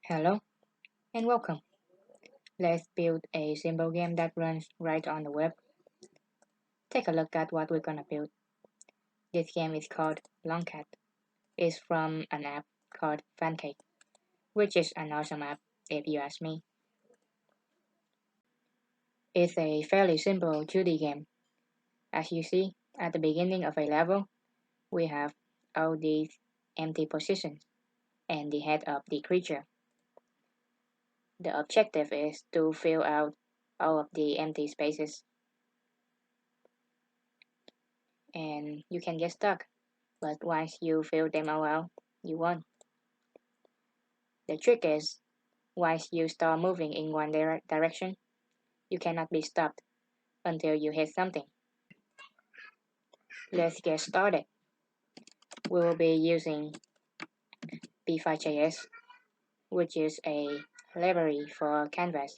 Hello and welcome. Let's build a simple game that runs right on the web. Take a look at what we're gonna build. This game is called Longcat. It's from an app called Fancake, which is an awesome app if you ask me. It's a fairly simple 2D game. As you see, at the beginning of a level, we have all these empty positions and the head of the creature. The objective is to fill out all of the empty spaces, and you can get stuck. But once you fill them all out, you won. The trick is, once you start moving in one direction, you cannot be stopped until you hit something. Let's get started. We will be using p5.js, which is a library for canvas,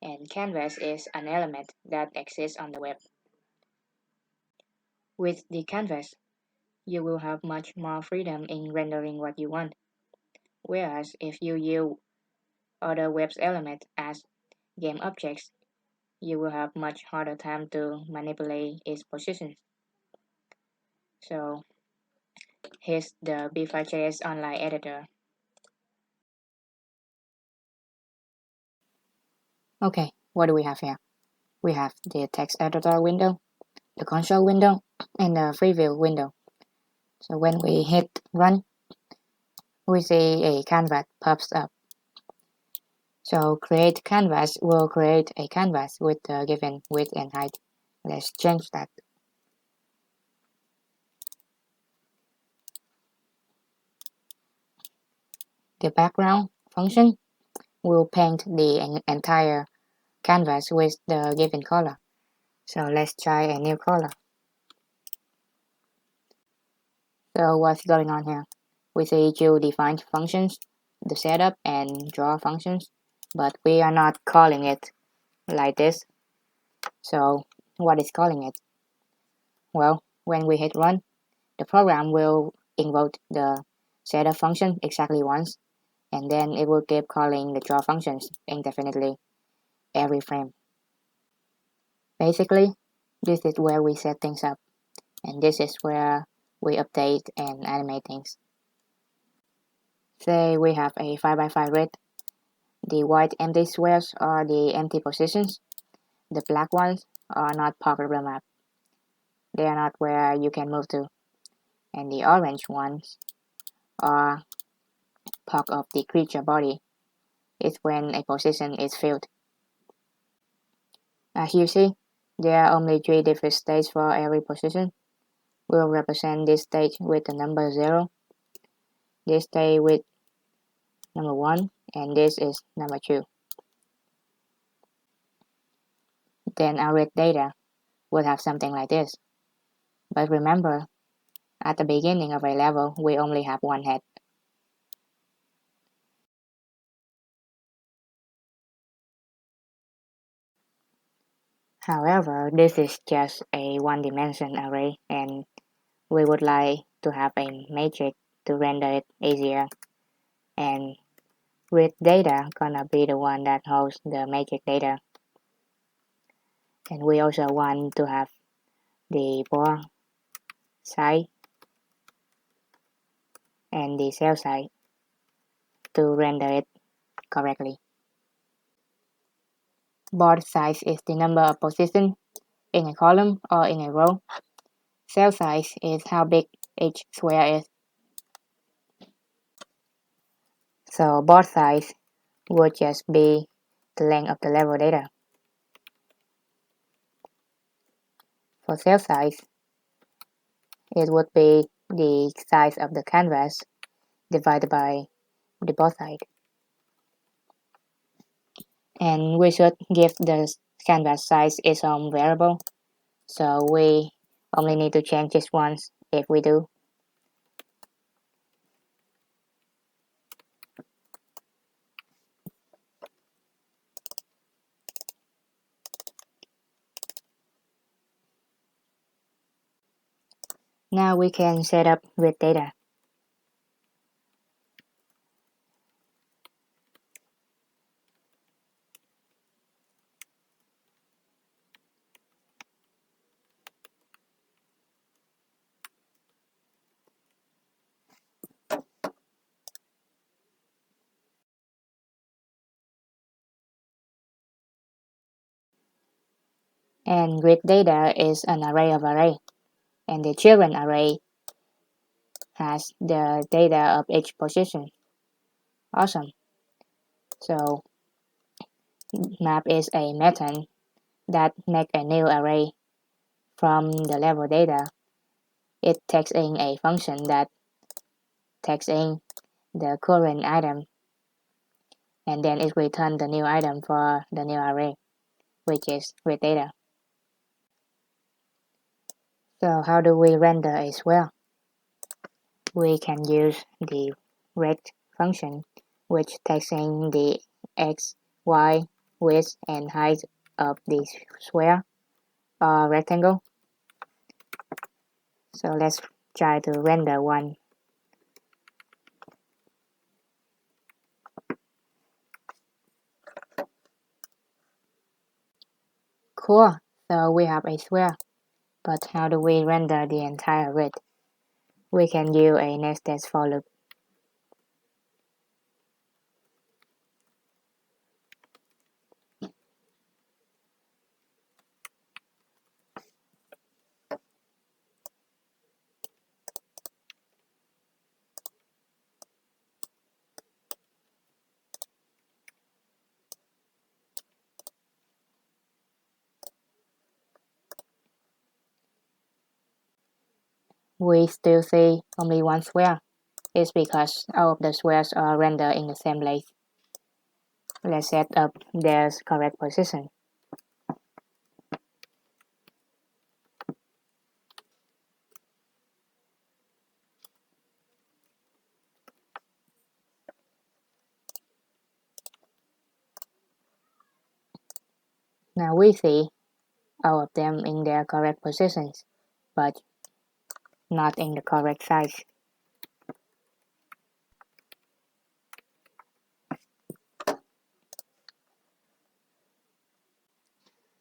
and canvas is an element that exists on the web. With the canvas, you will have much more freedom in rendering what you want, whereas if you use other web elements as game objects, you will have much harder time to manipulate its positions. So here's the p5.js online editor. Okay, what do we have here? We have the text editor window, the console window, and the preview window. So when we hit run, we see a canvas pops up. So create canvas will create a canvas with the given width and height. Let's change that. The background function will paint the entire canvas with the given color. So let's try a new color. So what's going on here? We see two defined functions, the setup and draw functions, but we are not calling it like this. So what is calling it? Well, when we hit run, the program will invoke the setup function exactly once, and then it will keep calling the draw functions indefinitely every frame. Basically, this is where we set things up, and this is where we update and animate things. Say we have a 5x5 grid. The white empty squares are the empty positions. The black ones are not part of the map. They are not where you can move to. And the orange ones are part of the creature body. It's when a position is filled. As you see, there are only 3 different states for every position. We'll represent this state with the number 0, this state with number 1, and this is number 2. Then our read data will have something like this. But remember, at the beginning of a level, we only have one head. However, this is just a one-dimension array, and we would like to have a matrix to render it easier. And read data gonna be the one that holds the matrix data. And we also want to have the bar size and the cell size to render it correctly. Bar size is the number of positions in a column or in a row. Cell size is how big each square is. So bar size would just be the length of the level data. For cell size, it would be the size of the canvas divided by the bar size. And we should give the canvas size its own variable, so we only need to change this once if we do. Now we can set up with data. And grid data is an array of array, and the children array has the data of each position. Awesome. So map is a method that make a new array from the level data. It takes in a function that takes in the current item, and then it returns the new item for the new array, which is grid data. So how do we render a square? We can use the rect function, which takes in the x, y, width, and height of the square or rectangle. So let's try to render one. Cool, so we have a square, but how do we render the entire grid? We can use a nested for loop. We still see only one square. It's because all of the squares are rendered in the same place. Let's set up their correct position. Now we see all of them in their correct positions, but not in the correct size.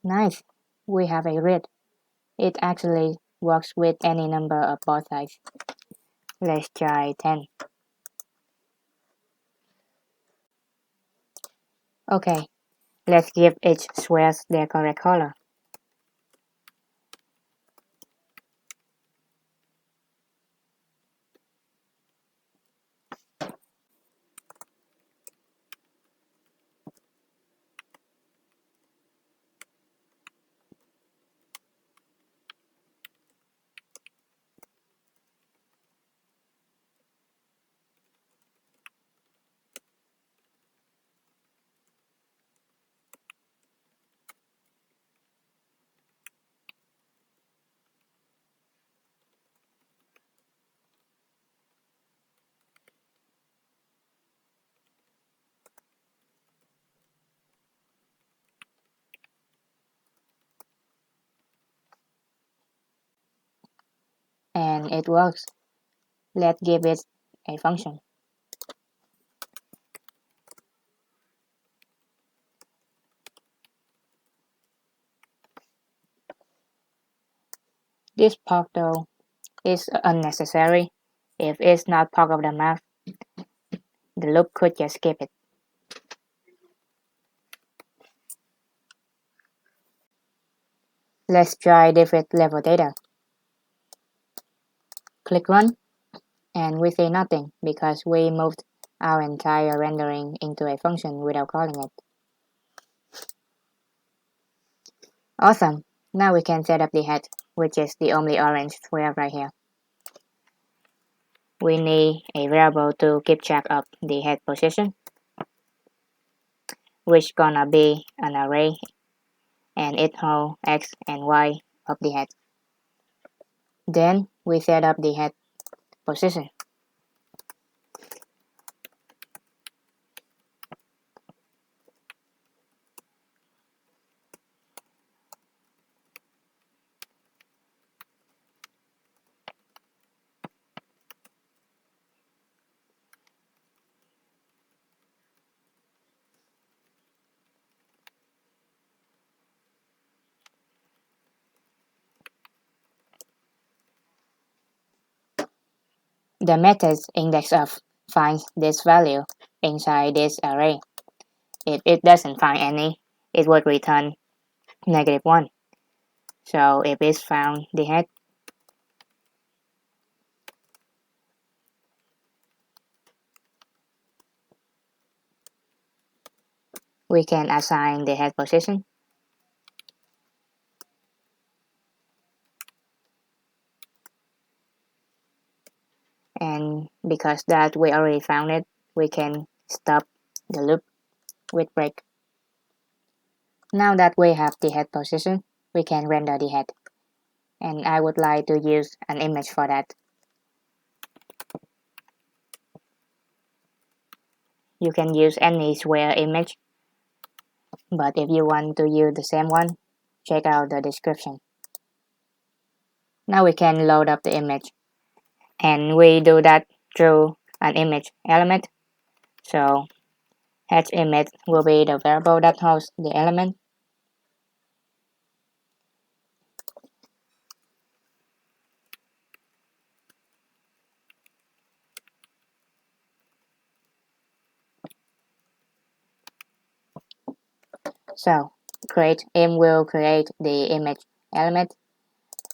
Nice! We have a grid. It actually works with any number of both sides. Let's try 10. Okay, let's give each square their correct color. And it works. Let's give it a function. This part though is unnecessary. If it's not part of the map, the loop could just skip it. Let's try different level data. Click run, and we see nothing because we moved our entire rendering into a function without calling it. Awesome! Now we can set up the head, which is the only orange square right here. We need a variable to keep track of the head position, which gonna be an array, and it holds x and y of the head. Then we set up the head position. The method's index of finds this value inside this array. If it doesn't find any, it would return -1. So if it's found the head, we can assign the head position. And because that we already found it, we can stop the loop with break. Now that we have the head position, we can render the head. And I would like to use an image for that. You can use any square image, but if you want to use the same one, check out the description. Now we can load up the image, and we do that through an image element. So head image will be the variable that hosts the element. So create im will create the image element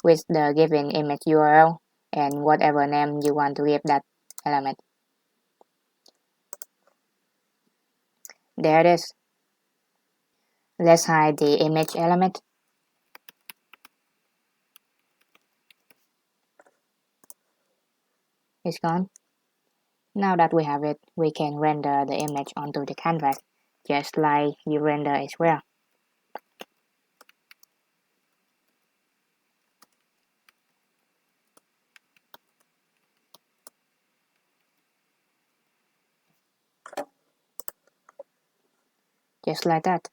with the given image URL and whatever name you want to give that element. There it is. Let's hide the image element. It's gone. Now that we have it, we can render the image onto the canvas, just like you render a square. Just like that.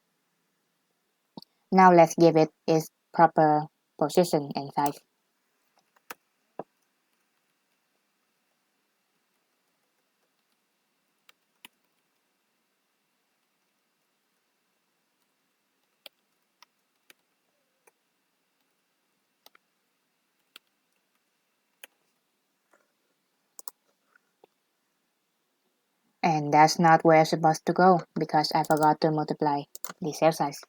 Now let's give it its proper position and size. And that's not where it's supposed to go because I forgot to multiply the cell size.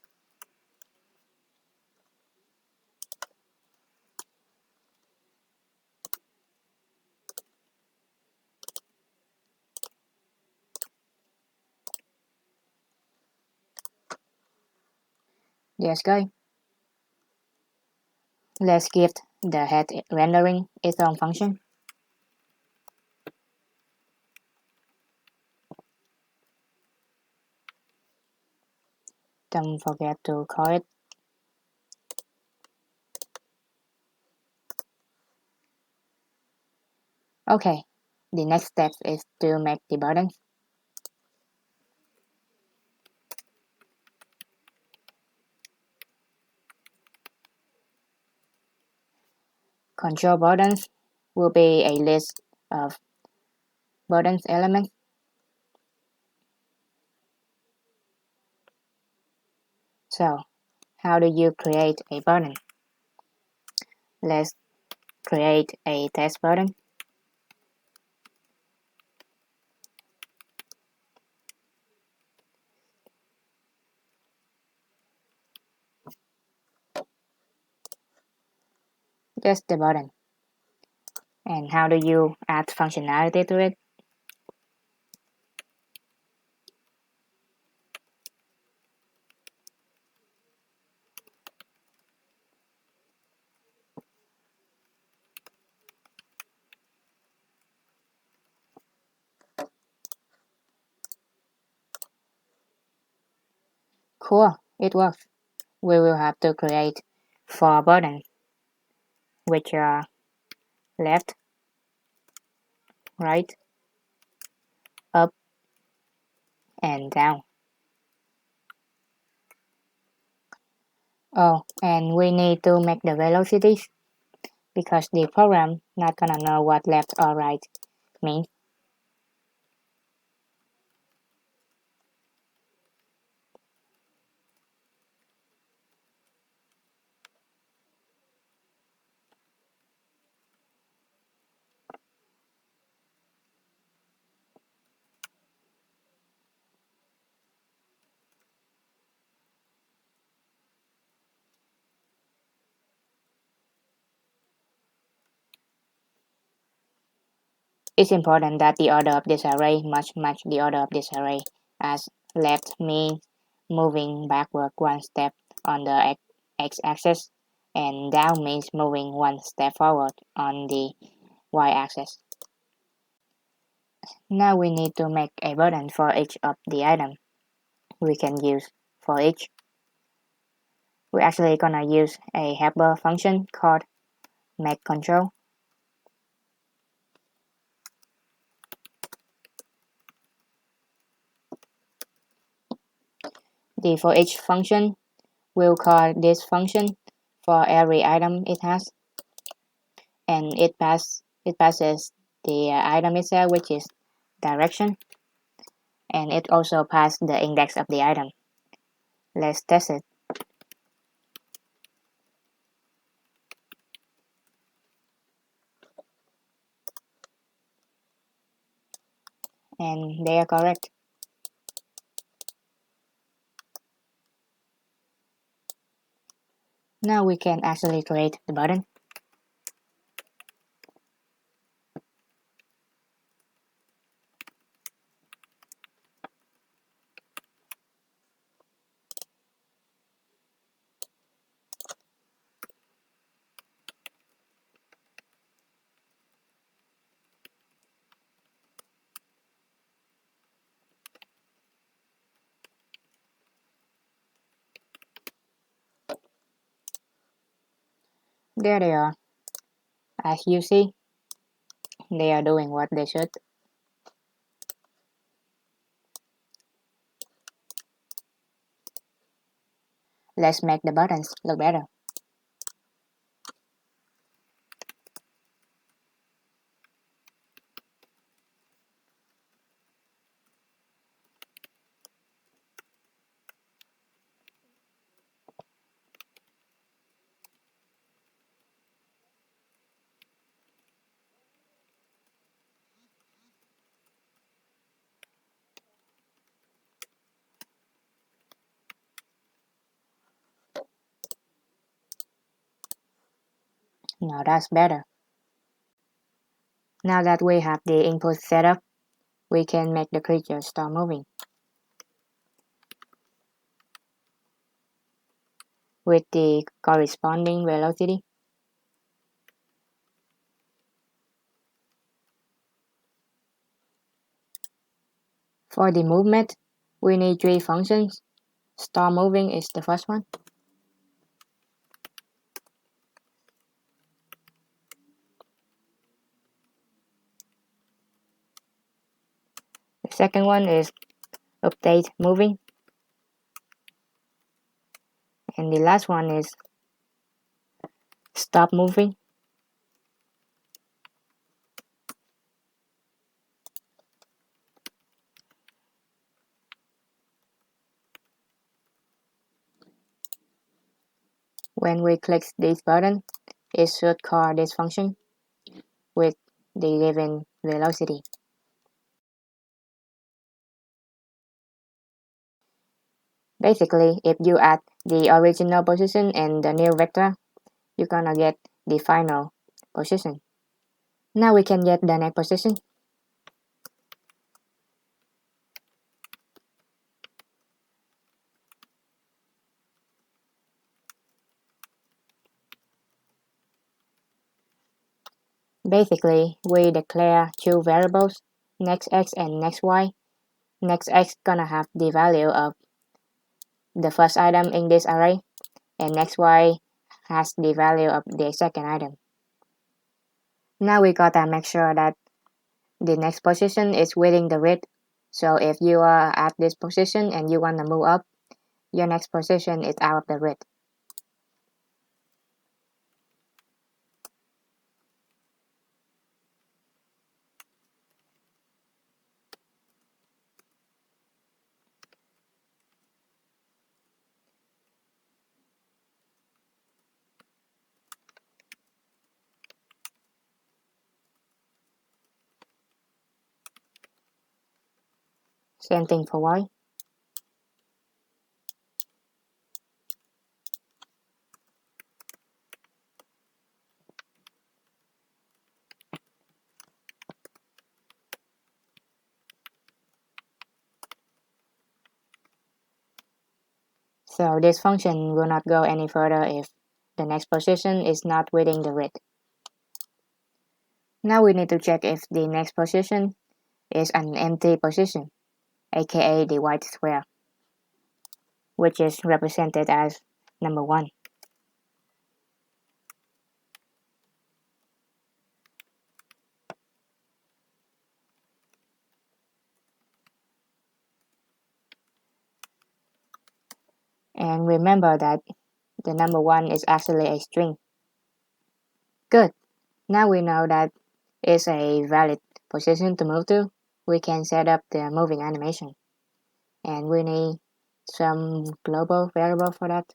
Let's go. Let's give the head rendering its own function. Don't forget to call it. Okay, the next step is to make the buttons. Control buttons will be a list of buttons elements. So, how do you create a button? Let's create a test button. Just the button. And how do you add functionality to it? Cool, it works. We will have to create 4 buttons, which are left, right, up, and down. Oh, and we need to make the velocities because the program not gonna know what left or right means. It's important that the order of this array must match the order of this array, as left means moving backward one step on the x-axis, and down means moving one step forward on the y-axis. Now we need to make a button for each of the items. We can use for each. We're actually gonna use a helper function called makeControl. The for each function will call this function for every item it has, and it passes the item itself, which is direction, and it also passes the index of the item. Let's test it. And they are correct. Now we can actually create the button. There they are. As you see, they are doing what they should. Let's make the buttons look better. Now that's better. Now that we have the input set up, we can make the creature start moving with the corresponding velocity. For the movement, we need three functions. StartMoving is the first one. The second one is updateMoving. And the last one is stopMoving. When we click this button, it should call this function with the given velocity. Basically, if you add the original position and the new vector, you're gonna get the final position. Now we can get the next position. Basically, we declare two variables, next x and next y. Next x gonna have the value of the first item in this array, and next y has the value of the second item. Now we gotta make sure that the next position is within the grid. So if you are at this position and you wanna move up, your next position is out of the grid. Same thing for y. So this function will not go any further if the next position is not within the grid. Now we need to check if the next position is an empty position, aka the white square, which is represented as number 1. And remember that the number 1 is actually a string. Good. Now we know that it's a valid position to move to. We can set up the moving animation. And we need some global variable for that.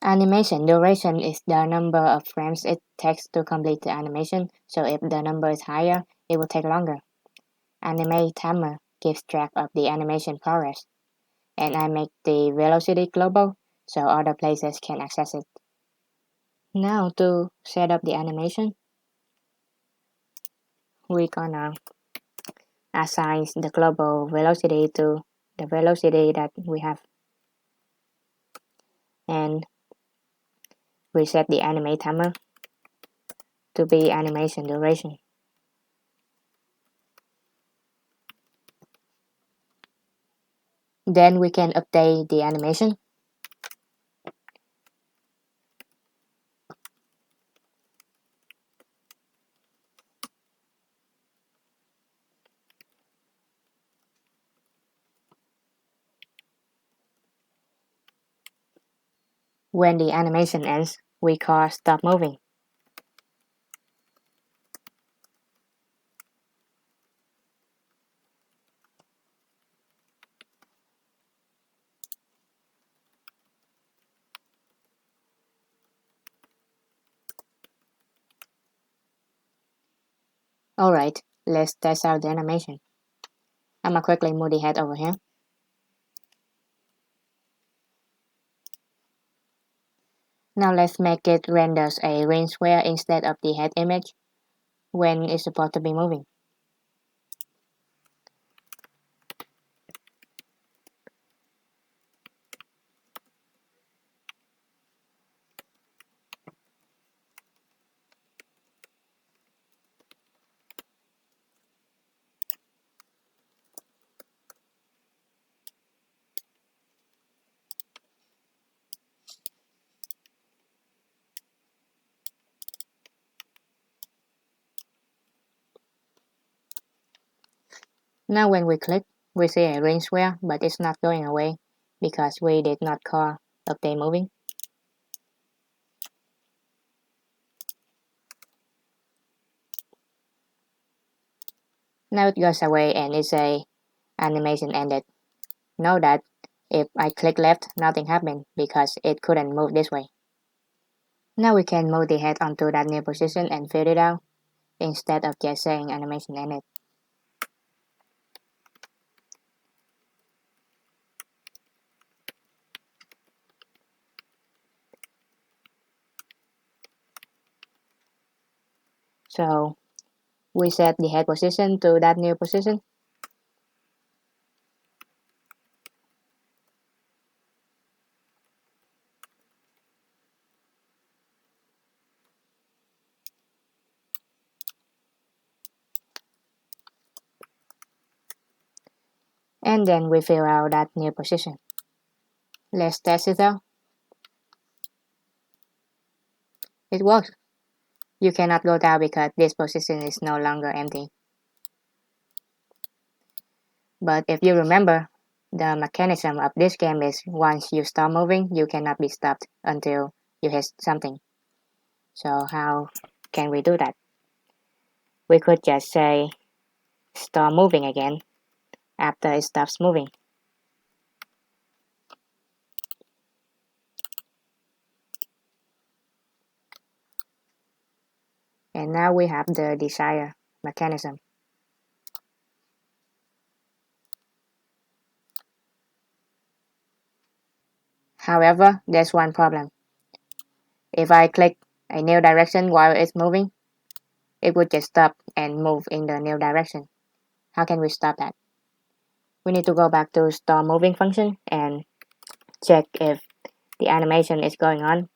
Animation duration is the number of frames it takes to complete the animation, so if the number is higher, it will take longer. Animate timer keeps track of the animation progress, and I make the velocity global so other places can access it. Now to set up the animation, we're gonna assign the global velocity to the velocity that we have, and we set the animate timer to be animation duration. Then we can update the animation. When the animation ends, we call stopMoving. Alright, let's test out the animation. I'm gonna quickly move the head over here. Now let's make it renders a ring square instead of the head image when it's supposed to be moving. Now when we click, we see a ring square, but it's not going away because we did not call updateMoving. Now it goes away and it's a animation ended. Note that if I click left, nothing happened because it couldn't move this way. Now we can move the head onto that new position and fill it out instead of just saying animation ended. So we set the head position to that new position. And then we fill out that new position. Let's test it out. It works. You cannot go down because this position is no longer empty. But if you remember, the mechanism of this game is once you start moving, you cannot be stopped until you hit something. So how can we do that? We could just say start moving again after it stops moving. And now we have the desired mechanism. However, there's one problem. If I click a new direction while it's moving, it would just stop and move in the new direction. How can we stop that? We need to go back to stopMoving function and check if the animation is going on.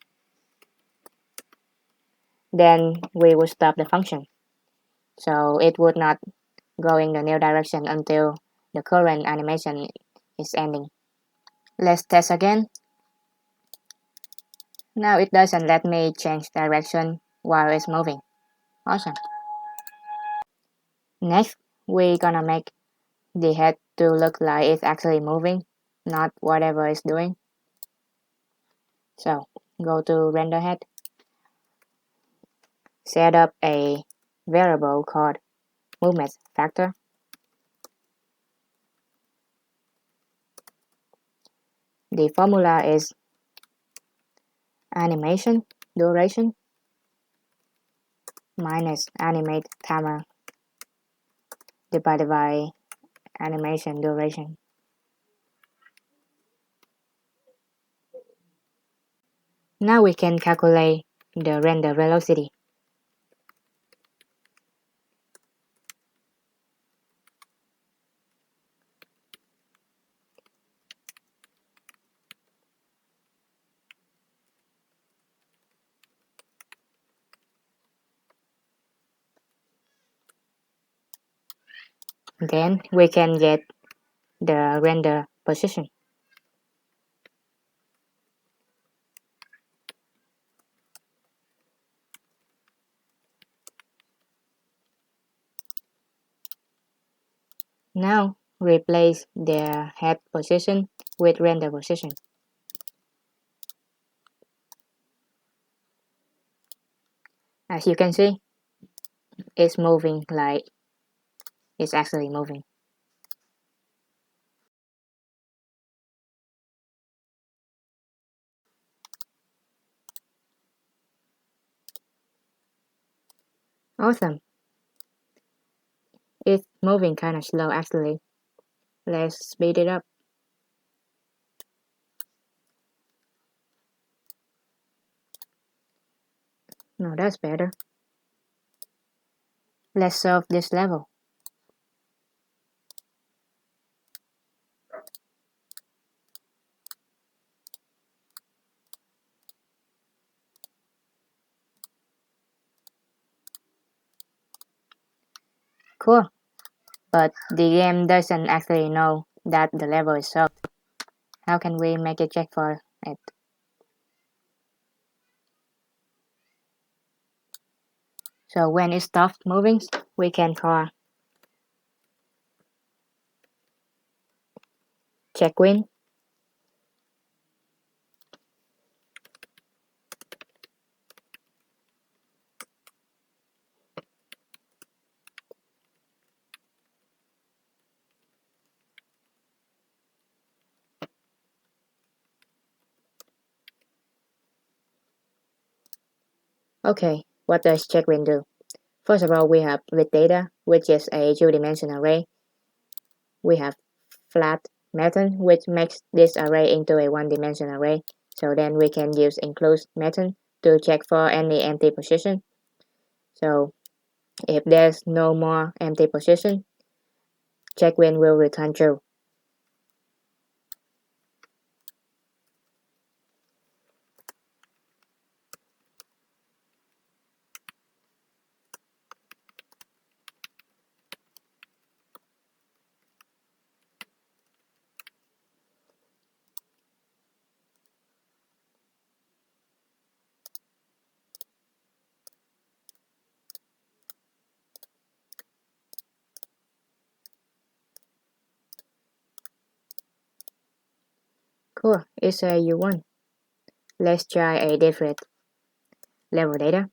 Then we will stop the function. So it would not go in the new direction until the current animation is ending. Let's test again. Now it doesn't let me change direction while it's moving. Awesome. Next, we're gonna make the head to look like it's actually moving, not whatever it's doing. So go to render head, set up a variable called movement factor. The formula is animation duration minus animate timer divided by animation duration. Now we can calculate the render velocity. Then we can get the render position. Now replace the head position with render position. As you can see, it's moving like it's actually moving. Awesome. It's moving kinda slow actually. Let's speed it up. No, that's better. Let's solve this level. Cool. But the game doesn't actually know that the level is solved. How can we make a check for it? So when it stops moving, we can call checkWin. Okay, what does checkWin do? First of all, we have with data, which is a two-dimensional array. We have flat method, which makes this array into a one-dimensional array. So then we can use include method to check for any empty position. So if there's no more empty position, checkWin will return true. Cool, it's a U1. Let's try a different level data.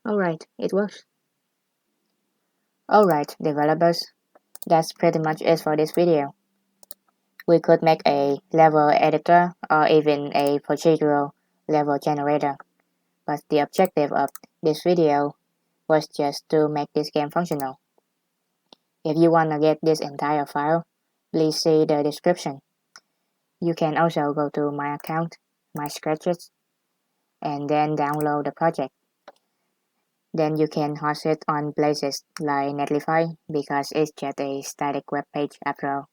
Alright, it works. Alright, developers, that's pretty much it for this video. We could make a level editor or even a procedural level generator, but the objective of this video was just to make this game functional. If you want to get this entire file, please see the description. You can also go to my account, my scratches, and then download the project. Then you can host it on places like Netlify because it's just a static web page after all.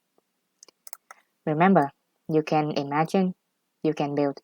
Remember, you can imagine, you can build.